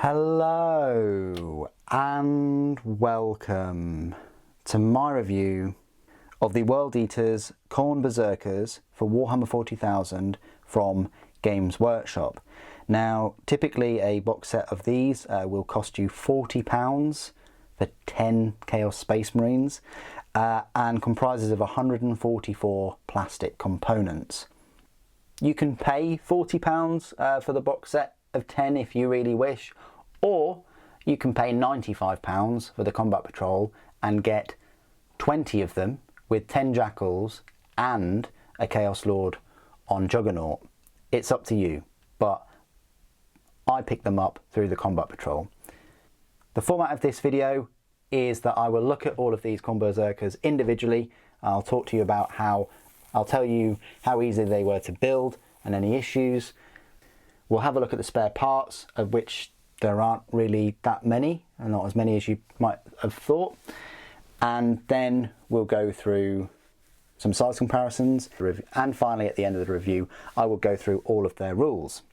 Hello and welcome to my review of the World Eaters Khorne Berzerkers for Warhammer 40,000 from Games Workshop. Now, typically a box set of these will cost you £40 for 10 Chaos Space Marines and comprises of 144 plastic components. You can pay £40 for the box set of 10 if you really wish, or you can pay £95 for the Combat Patrol and get 20 of them with 10 Jackals and a Chaos Lord on Juggernaut. It's up to you, but I picked them up through the Combat Patrol. The format of this video is that I will look at all of these Khorne Berzerkers individually. I'll talk to you about I'll tell you how easy they were to build and any issues. We'll have a look at the spare parts, of which there aren't really that many, and not as many as you might have thought. And then we'll go through some size comparisons, and finally at the end of the review I will go through all of their rules.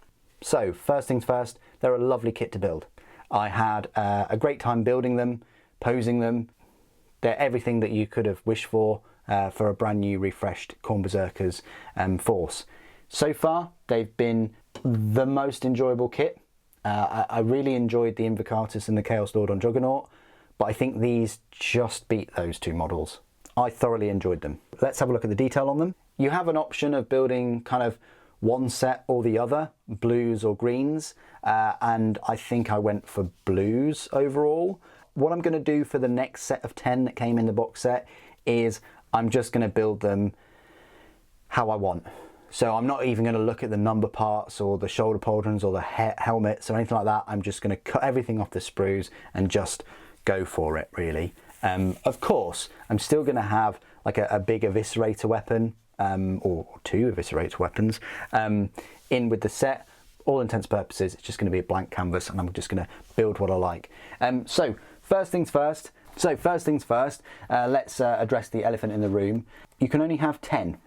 So first things first, they're a lovely kit to build. I had a great time building them, posing them. They're everything that you could have wished for a brand new refreshed Khorne Berzerkers force. So far they've been the most enjoyable kit. I really enjoyed the Invocatus and the Chaos Lord on Juggernaut, but I think these just beat those two models. I thoroughly enjoyed them. Let's have a look at the detail on them. You have an option of building kind of one set or the other, blues or greens, and I think I went for blues overall. What I'm going to do for the next set of 10 that came in the box set is I'm just going to build them how I want. So I'm not even going to look at the number parts or the shoulder pauldrons or the helmets or anything like that. I'm just going to cut everything off the sprues and just go for it, really. Of course, I'm still going to have like a big eviscerator weapon or two eviscerator weapons in with the set. All intents and purposes, it's just going to be a blank canvas, and I'm just going to build what I like. So first things first, let's address the elephant in the room. You can only have 10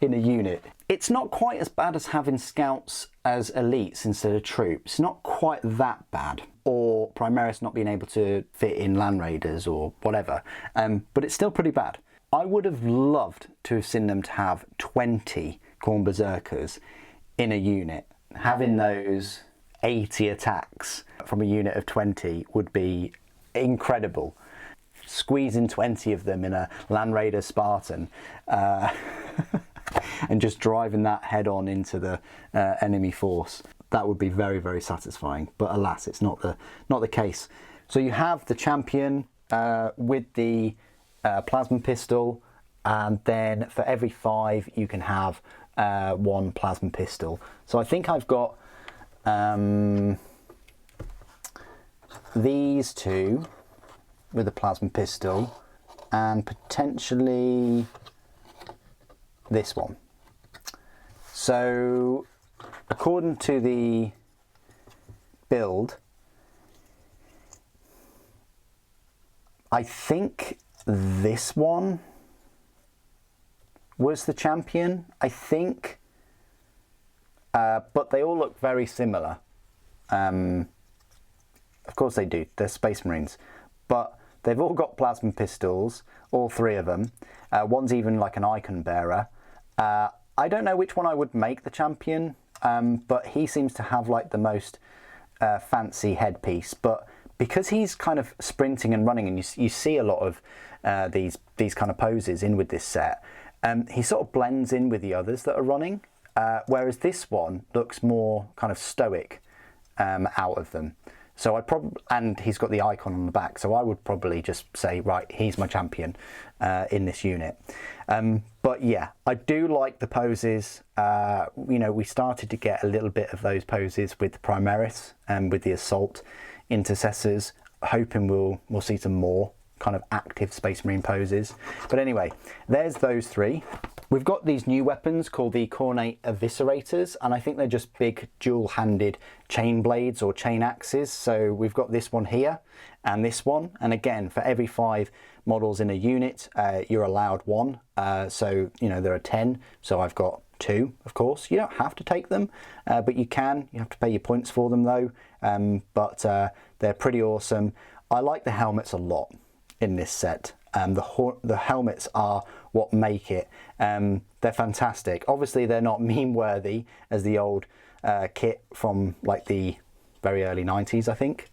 in a unit. It's not quite as bad as having scouts as elites instead of troops. Not quite that bad. Or Primaris not being able to fit in Land Raiders or whatever. But it's still pretty bad. I would have loved to have seen them to have 20 Khorne Berzerkers in a unit. Having those 80 attacks from a unit of 20 would be incredible. Squeezing 20 of them in a Land Raider Spartan and just driving that head on into the enemy force. That would be very, very satisfying, but alas, it's not the case. So you have the champion with the plasma pistol, and then for every 5 you can have one plasma pistol. So I think I've got these two with a plasma pistol and potentially this one. So according to the build, I think this one was the champion, I think, but they all look very similar. Of course they do, they're Space Marines, but they've all got plasma pistols, all 3 of them. One's even like an icon bearer. I don't know which one I would make the champion, but he seems to have like the most fancy headpiece. But because he's kind of sprinting and running, and you see a lot of these kind of poses in with this set, he sort of blends in with the others that are running, whereas this one looks more kind of stoic out of them. So and he's got the icon on the back, so I would probably just say, right, he's my champion in this unit. But yeah, I do like the poses. You know, we started to get a little bit of those poses with the Primaris and with the Assault Intercessors, hoping we'll see some more kind of active Space Marine poses. But anyway, there's those 3. We've got these new weapons called the Khorne Eviscerators, and I think they're just big dual-handed chain blades or chain axes. So we've got this one here and this one, and again, for every 5 models in a unit, you're allowed 1. So, you know, there are 10, so I've got 2, of course. You don't have to take them, but you can. You have to pay your points for them though. but they're pretty awesome. I like the helmets a lot in this set. The helmets are what make it. They're fantastic. Obviously they're not meme worthy as the old kit from like the very early 90s, I think,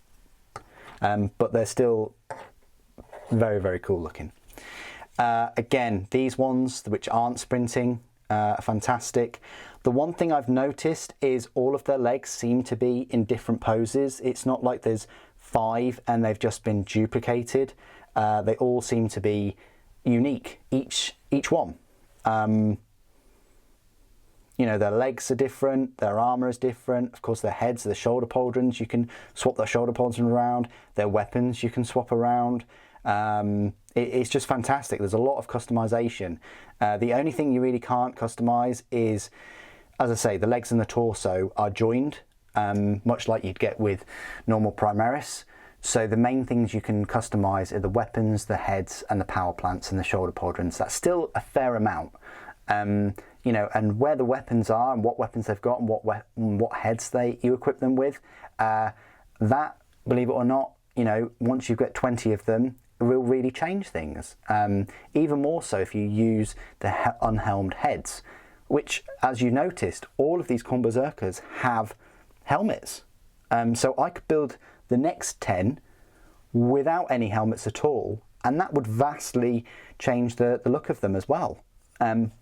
but they're still very, very cool looking. Again, these ones which aren't sprinting are fantastic. The one thing I've noticed is all of their legs seem to be in different poses. It's not like there's 5 and they've just been duplicated. They all seem to be unique, each one. You know, their legs are different, their armour is different, of course their heads, their shoulder pauldrons, you can swap their shoulder pauldrons around, their weapons you can swap around. It's just fantastic. There's a lot of customization. The only thing you really can't customize is, as I say, the legs and the torso are joined, much like you'd get with normal Primaris. So the main things you can customize are the weapons, the heads, and the power plants and the shoulder pauldrons. That's still a fair amount. You know, and where the weapons are and what weapons they've got and what heads you equip them with, that, believe it or not, you know, once you've got 20 of them, it will really change things. Even more so if you use the unhelmed heads, which, as you noticed, all of these Khorne Berzerkers have helmets. So I could build the next 10 without any helmets at all, and that would vastly change the look of them as well.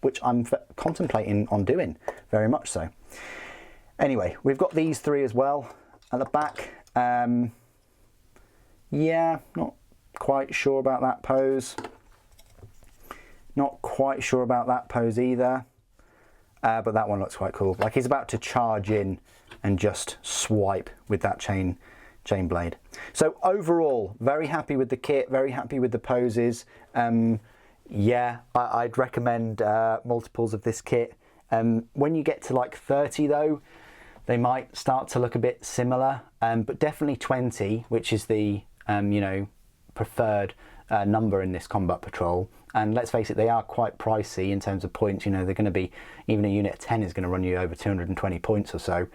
Which I'm contemplating on doing, very much so. Anyway, we've got these 3 as well at the back. Yeah, not quite sure about that pose. Not quite sure about that pose either. But that one looks quite cool. Like he's about to charge in and just swipe with that chain blade. So overall, very happy with the kit, very happy with the poses. Yeah, I'd recommend multiples of this kit. When you get to like 30 though, they might start to look a bit similar, but definitely 20, which is the you know, preferred number in this combat patrol. And let's face it, they are quite pricey in terms of points. You know, they're going to be, even a unit of 10 is going to run you over 220 points or so.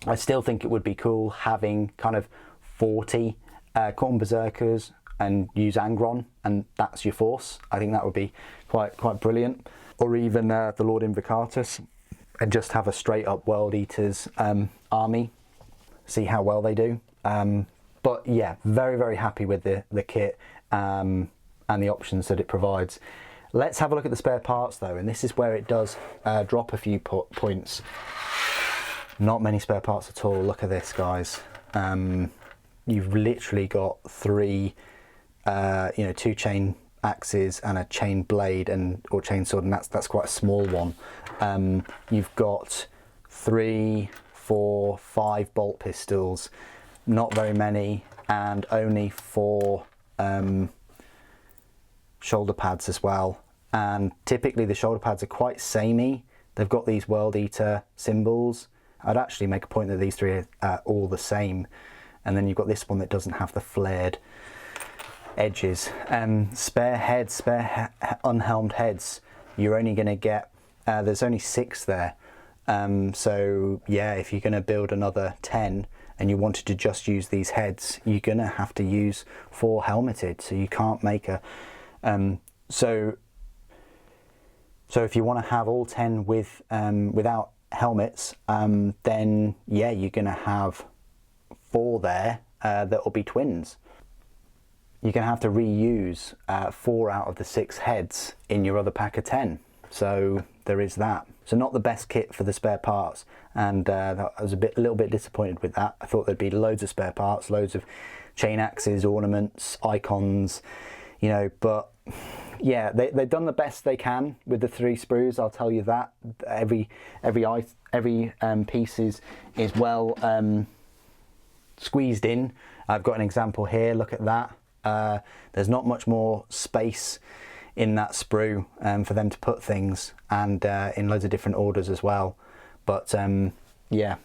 I still think it would be cool having kind of 40 Khorne Berzerkers and use Angron, and that's your force. I think that would be quite brilliant. Or even the Lord Invocatus, and just have a straight up World Eaters army, see how well they do. But yeah, very, very happy with the kit and the options that it provides. Let's have a look at the spare parts though, and this is where it does drop a few points. Not many spare parts at all. Look at this, guys. You've literally got 3 you know, 2 chain axes and a chain blade or chain sword, and that's quite a small one. You've got 3, 4, 5 bolt pistols, not very many, and only 4 shoulder pads as well. And typically the shoulder pads are quite samey. They've got these World Eater symbols. I'd actually make a point that these 3 are all the same. And then you've got this one that doesn't have the flared edges. Spare heads, unhelmed heads, you're only going to get, there's only 6 there. So yeah, if you're going to build another 10 and you wanted to just use these heads, you're going to have to use 4 helmeted. So you can't make a, so if you want to have all 10 with without helmets, then yeah, you're going to have 4 there that will be twins. You're going to have to reuse 4 out of the 6 heads in your other pack of 10. So there is that. So not the best kit for the spare parts, and I was a little bit disappointed with that. I thought there'd be loads of spare parts, loads of chain axes, ornaments, icons, you know, but yeah, they've done the best they can with the 3 sprues, I'll tell you that. Every piece is well squeezed in. I've got an example here, look at that. There's not much more space in that sprue for them to put things, and in loads of different orders as well. But yeah,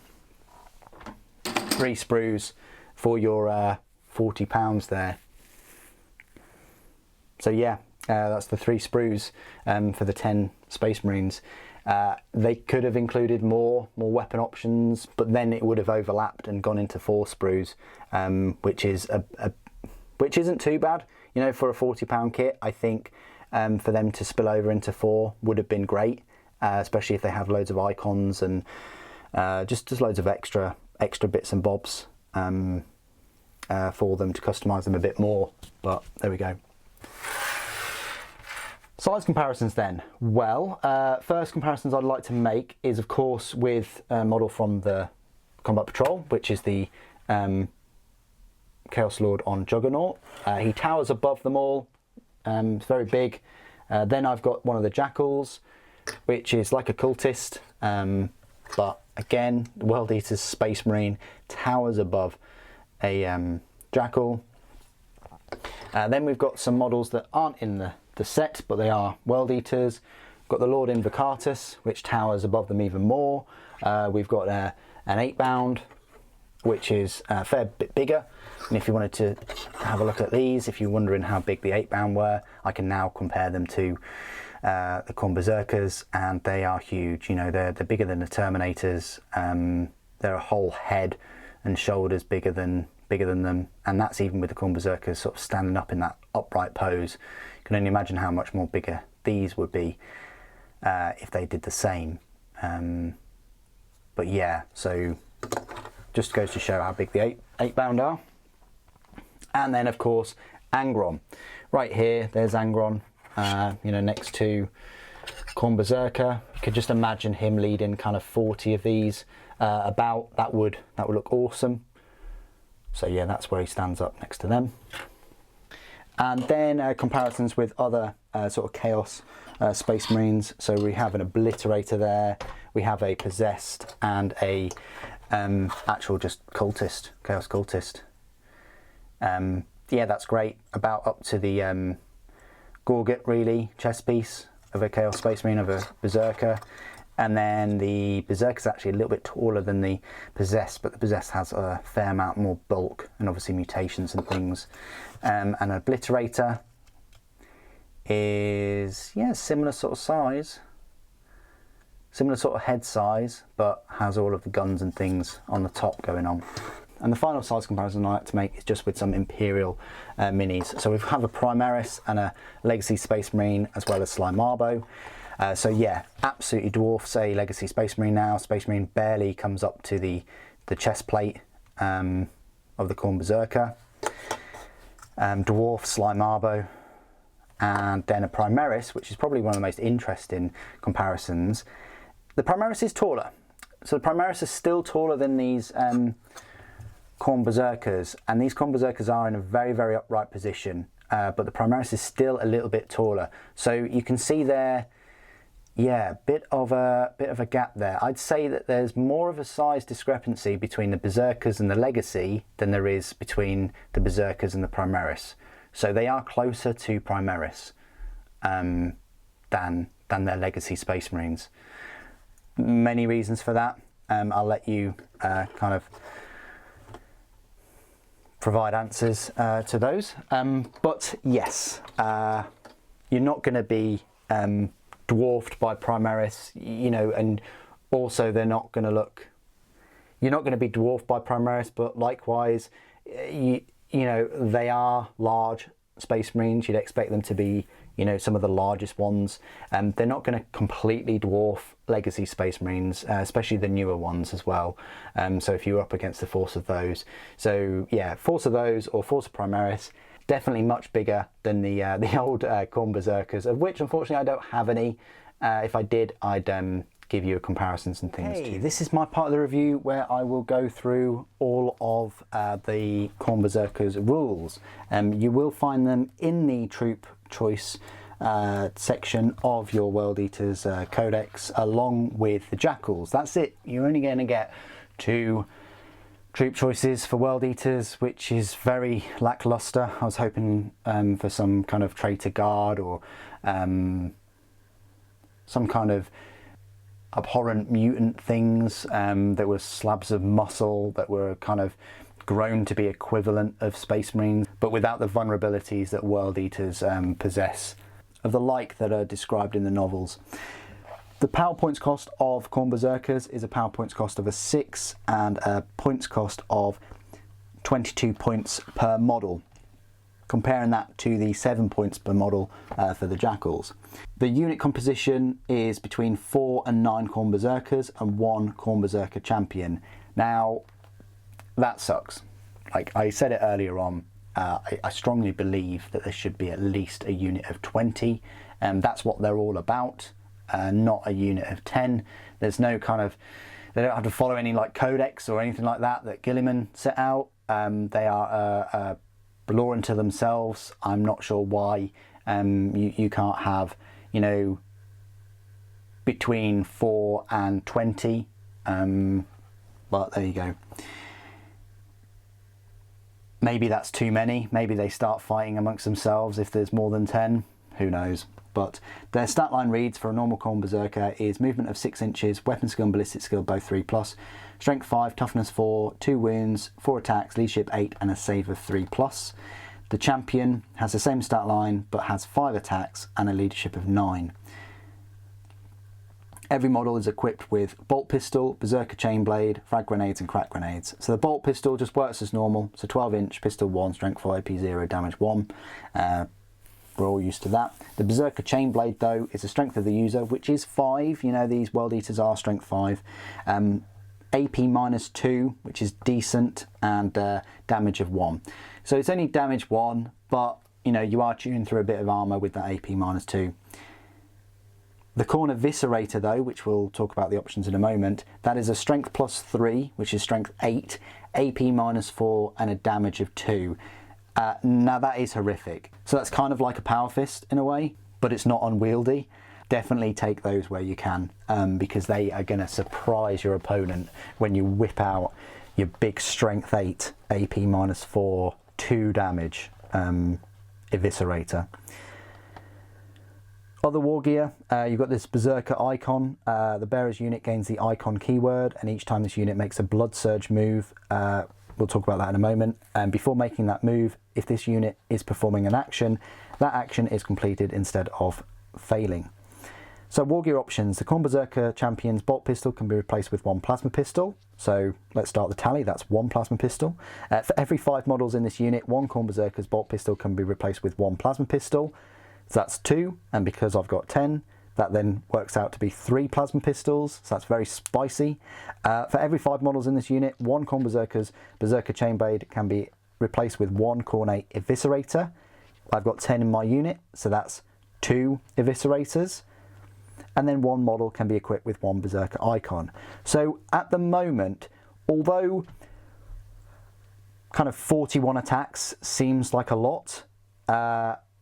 3 sprues for your £40 there. So yeah, that's the 3 sprues for the 10 Space Marines. They could have included more weapon options, but then it would have overlapped and gone into 4 sprues, which isn't too bad. You know, for a £40 kit, I think for them to spill over into 4 would have been great, especially if they have loads of icons and just loads of extra bits and bobs for them to customise them a bit more. But there we go. Size comparisons then. Well, first comparisons I'd like to make is of course with a model from the Combat Patrol, which is the Chaos Lord on Juggernaut. He towers above them all, it's very big. Then I've got one of the Jackals, which is like a cultist, but again, the World Eater's Space Marine towers above a Jackal. Then we've got some models that aren't in the set, but they are World Eaters. We've got the Lord Invocatus, which towers above them even more. We've got an 8-bound, which is a fair bit bigger. And if you wanted to have a look at these, if you're wondering how big the 8-bound were, I can now compare them to the Khorne Berzerkers, and they are huge. You know, they're bigger than the Terminators. They're a whole head and shoulders bigger than them, and that's even with the Khorne Berzerkers sort of standing up in that upright pose. You can only imagine how much more bigger these would be if they did the same. But yeah, so just goes to show how big the 8-bound are. And then of course Angron. Right here, there's Angron, you know, next to Khorne Berzerker. You could just imagine him leading kind of 40 of these about. That would look awesome. So yeah, that's where he stands up next to them. And then comparisons with other sort of Chaos Space Marines. So we have an Obliterator there, we have a Possessed, and a actual just Cultist, Chaos Cultist. Yeah, that's great. About up to the Gorget, really, chest piece of a Chaos Space Marine, of a Berserker. And then the Berserker's actually a little bit taller than the Possessed, but the Possessed has a fair amount more bulk and obviously mutations and things. An Obliterator is, yeah, similar sort of size, similar sort of head size, but has all of the guns and things on the top going on. And the final size comparison I like to make is just with some Imperial minis. So we have a Primaris and a Legacy Space Marine, as well as Slimarbo. So yeah, absolutely dwarfs a Legacy Space Marine now. Space Marine barely comes up to the chest plate of the Khorne Berzerker. Dwarfs Slimarbo, and then a Primaris, which is probably one of the most interesting comparisons. The Primaris is taller. So the Primaris is still taller than these Khorne Berzerkers, and these Khorne Berzerkers are in a very, very upright position, but the Primaris is still a little bit taller. So you can see there, yeah, bit of a gap there. I'd say that there's more of a size discrepancy between the Berzerkers and the Legacy than there is between the Berzerkers and the Primaris. So they are closer to Primaris than their Legacy Space Marines. Many reasons for that. I'll let you kind of provide answers to those. But yes, you're not going to be dwarfed by Primaris, you know, and also they're not going to look, you're not going to be dwarfed by Primaris, but likewise, you know, they are large Space Marines. You'd expect them to be, you know, some of the largest ones. They're not going to completely dwarf Legacy Space Marines, especially the newer ones as well. So if you're up against the force of those, so yeah, force of those or force of Primaris, definitely much bigger than the old Khorne Berzerkers, of which unfortunately I don't have any. If I did, I'd give you comparisons and things too. This is my part of the review where I will go through all of the Khorne Berzerkers rules. You will find them in the troop choice section of your World Eaters Codex, along with the Jackals. That's it. You're only going to get 2 troop choices for World Eaters, which is very lackluster. I was hoping for some kind of traitor guard or some kind of abhorrent mutant things that were slabs of muscle that were kind of grown to be equivalent of Space Marines, but without the vulnerabilities that World Eaters possess, of the like that are described in the novels. The power points cost of Khorne Berzerkers is a power points cost of a 6 and a points cost of 22 points per model. Comparing that to the 7 points per model for the Jackals. The unit composition is between 4 and 9 Khorne Berzerkers and 1 Khorne Berzerker champion. Now, that sucks. Like I said it earlier on, I strongly believe that there should be at least a unit of 20, and that's what they're all about, not a unit of 10. There's no kind of, they don't have to follow any like codex or anything like that Gilliman set out. They are law unto themselves. I'm not sure why you can't have, you know, between 4 and 20, but there you go. Maybe that's too many. Maybe they start fighting amongst themselves if there's more than 10. Who knows? But their stat line reads for a normal Khorne Berzerker is movement of 6 inches, weapon skill and ballistic skill both 3+, strength 5, toughness 4, 2 wounds, 4 attacks, leadership 8 and a save of 3+. The champion has the same stat line but has 5 attacks and a leadership of 9. Every model is equipped with bolt pistol, berserker chain blade, frag grenades and crack grenades. So the bolt pistol just works as normal, so 12-inch, pistol 1, strength 4, AP 0, damage 1. We're all used to that. The berserker chain blade though is the strength of the user, which is 5. You know, these world eaters are strength 5. AP -2, which is decent, and damage of 1. So it's only damage 1, but you know, you are chewing through a bit of armor with that AP -2. The Khorne Eviscerator though, which we'll talk about the options in a moment, that is a strength +3, which is strength 8, AP -4 and a damage of 2. Now that is horrific. So that's kind of like a power fist in a way, but it's not unwieldy. Definitely take those where you can, because they are going to surprise your opponent when you whip out your big strength 8, AP -4, 2 damage Eviscerator. Other war gear, you've got this Berserker icon. The bearer's unit gains the icon keyword, and each time this unit makes a blood surge move, we'll talk about that in a moment, and before making that move, if this unit is performing an action, that action is completed instead of failing. So war gear options, the Khorne Berzerker champion's bolt pistol can be replaced with 1 plasma pistol. So let's start the tally, that's 1 plasma pistol. For every 5 models in this unit, 1 Khorne Berzerker's bolt pistol can be replaced with 1 plasma pistol. So that's 2, and because I've got 10, that then works out to be 3 plasma pistols, so that's very spicy. For every 5 models in this unit, 1 Khorne Berzerker's Berserker chain blade can be replaced with 1 Khorne Eviscerator. I've got 10 in my unit, so that's 2 Eviscerators. And then 1 model can be equipped with 1 Berserker icon. So at the moment, although kind of 41 attacks seems like a lot,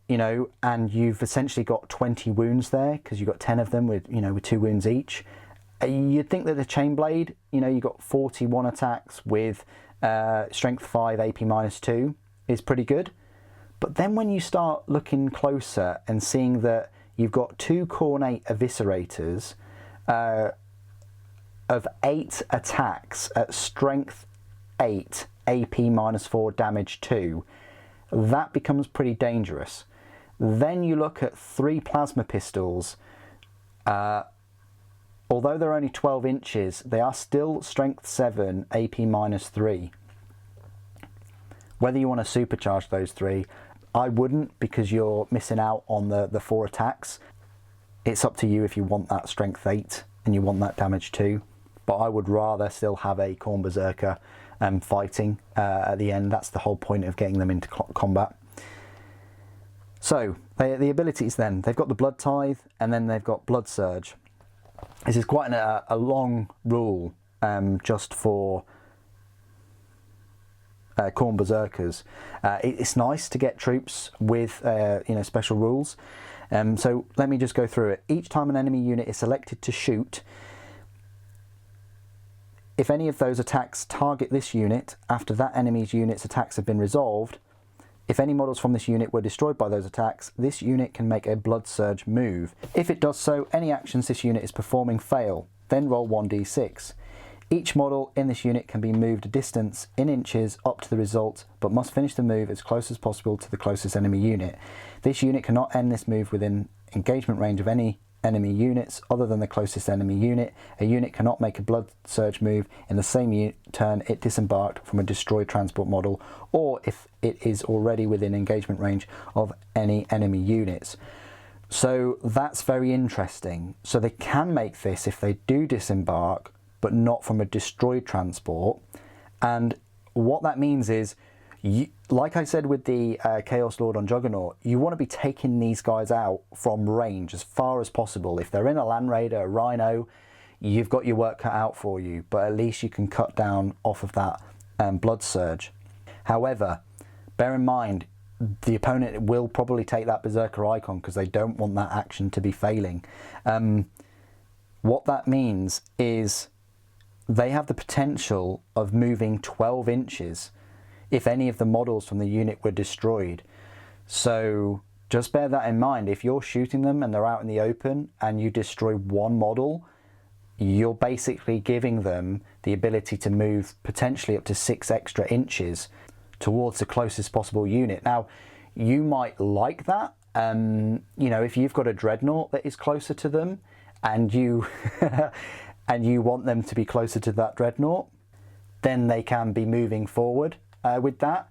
you know, and you've essentially got 20 wounds there because you've got 10 of them with, you know, with 2 wounds each. You'd think that the chain blade, you know, you got 41 attacks with strength 5, AP -2 is pretty good. But then when you start looking closer and seeing that you've got 2 Khorne Eviscerators of 8 attacks at strength 8, AP -4, damage 2, that becomes pretty dangerous. Then you look at 3 plasma pistols. Although they're only 12 inches, they are still strength 7, AP -3. Whether you want to supercharge those 3, I wouldn't, because you're missing out on the 4 attacks. It's up to you if you want that strength 8 and you want that damage 2. But I would rather still have a Khorne Berzerker fighting at the end. That's the whole point of getting them into combat. So, the abilities then. They've got the Blood Tithe and then they've got Blood Surge. This is quite a long rule just for Khorne Berzerkers. It's nice to get troops with you know, special rules. So let me just go through it. Each time an enemy unit is selected to shoot, if any of those attacks target this unit after that enemy's unit's attacks have been resolved, if any models from this unit were destroyed by those attacks, this unit can make a Blood Surge move. If it does so, any actions this unit is performing fail. Then roll 1d6. Each model in this unit can be moved a distance in inches up to the result, but must finish the move as close as possible to the closest enemy unit. This unit cannot end this move within engagement range of any enemy units other than the closest enemy unit. A unit cannot make a blood surge move in the same turn it disembarked from a destroyed transport model, or if it is already within engagement range of any enemy units. So that's very interesting. So they can make this if they do disembark, but not from a destroyed transport. And what that means is, like I said with the Chaos Lord on Juggernaut, you want to be taking these guys out from range as far as possible. If they're in a Land Raider, a Rhino, you've got your work cut out for you, but at least you can cut down off of that blood surge. However, bear in mind, the opponent will probably take that Berserker icon because they don't want that action to be failing. What that means is they have the potential of moving 12 inches if any of the models from the unit were destroyed. So just bear that in mind. If you're shooting them and they're out in the open and you destroy one model, you're basically giving them the ability to move potentially up to 6 extra inches towards the closest possible unit. Now, you might like that. You know, if you've got a Dreadnought that is closer to them and you and you want them to be closer to that Dreadnought, then they can be moving forward with that.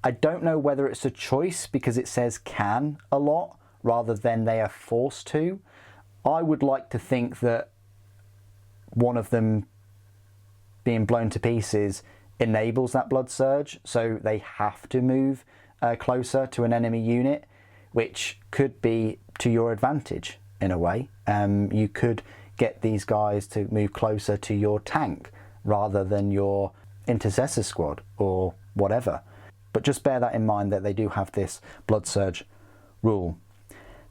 I don't know whether it's a choice because it says can a lot rather than they are forced to. I would like to think that one of them being blown to pieces enables that blood surge, so they have to move closer to an enemy unit, which could be to your advantage in a way. You could get these guys to move closer to your tank rather than your intercessor squad or whatever. But just bear that in mind, that they do have this blood surge rule.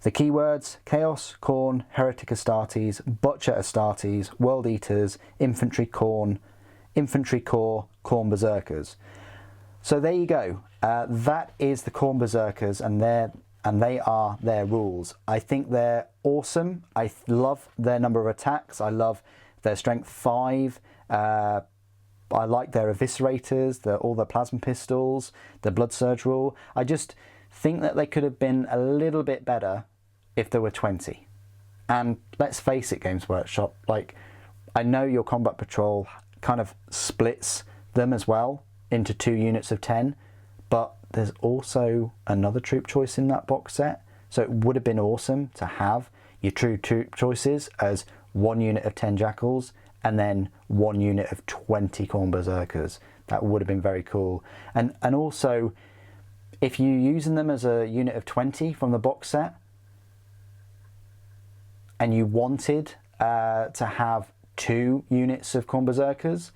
The keywords: Chaos, Khorne, Heretic Astartes, Butcher Astartes, World Eaters, Infantry Khorne, Infantry Corps, Khorne Berzerkers. So there you go. That is the Khorne Berzerkers, and they are their rules. I think they're awesome. I love their number of attacks. I love their strength 5. I like their eviscerators, all the plasma pistols, the blood surge rule. I just think that they could have been a little bit better if there were 20. And let's face it, Games Workshop, like, I know your combat patrol kind of splits them as well into 2 units of 10, but there's also another troop choice in that box set. So it would have been awesome to have your true troop choices as 1 unit of 10 Jackals and then 1 unit of 20 Khorne Berzerkers. That would have been very cool. And also, if you're using them as a unit of 20 from the box set, and you wanted to have 2 units of Khorne Berzerkers,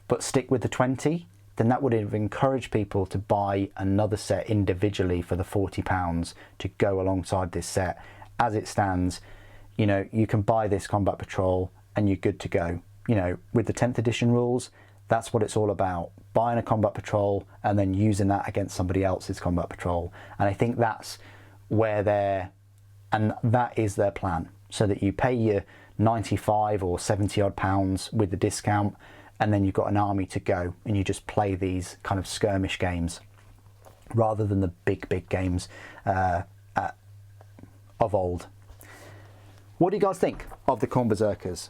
but stick with the 20, then that would have encouraged people to buy another set individually for the £40 to go alongside this set. As it stands, you know, you can buy this combat patrol and you're good to go. You know, with the 10th edition rules, that's what it's all about. Buying a combat patrol and then using that against somebody else's combat patrol. And I think that's where that is their plan. So that you pay your 95 or 70 odd pounds with the discount, and then you've got an army to go and you just play these kind of skirmish games rather than the big games of old. What do you guys think of the Khorne Berzerkers?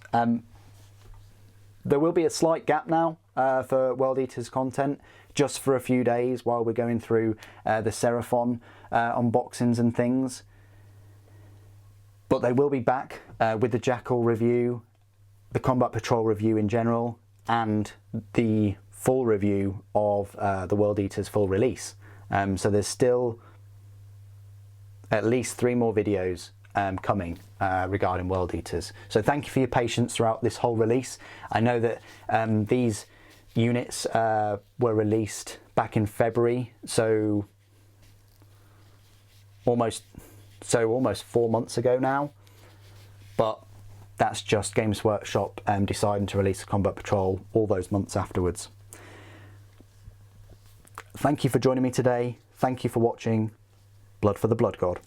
There will be a slight gap now for World Eaters content, just for a few days while we're going through the Seraphon unboxings and things. But they will be back with the Jackal review, the Combat Patrol review in general, and the full review of the World Eaters full release. So there's still at least 3 more videos coming regarding World Eaters. So thank you for your patience throughout this whole release. I know that these units were released back in February, so almost 4 months ago now, but that's just Games Workshop deciding to release a Combat Patrol all those months afterwards. Thank you for joining me today. Thank you for watching. Blood for the Blood God.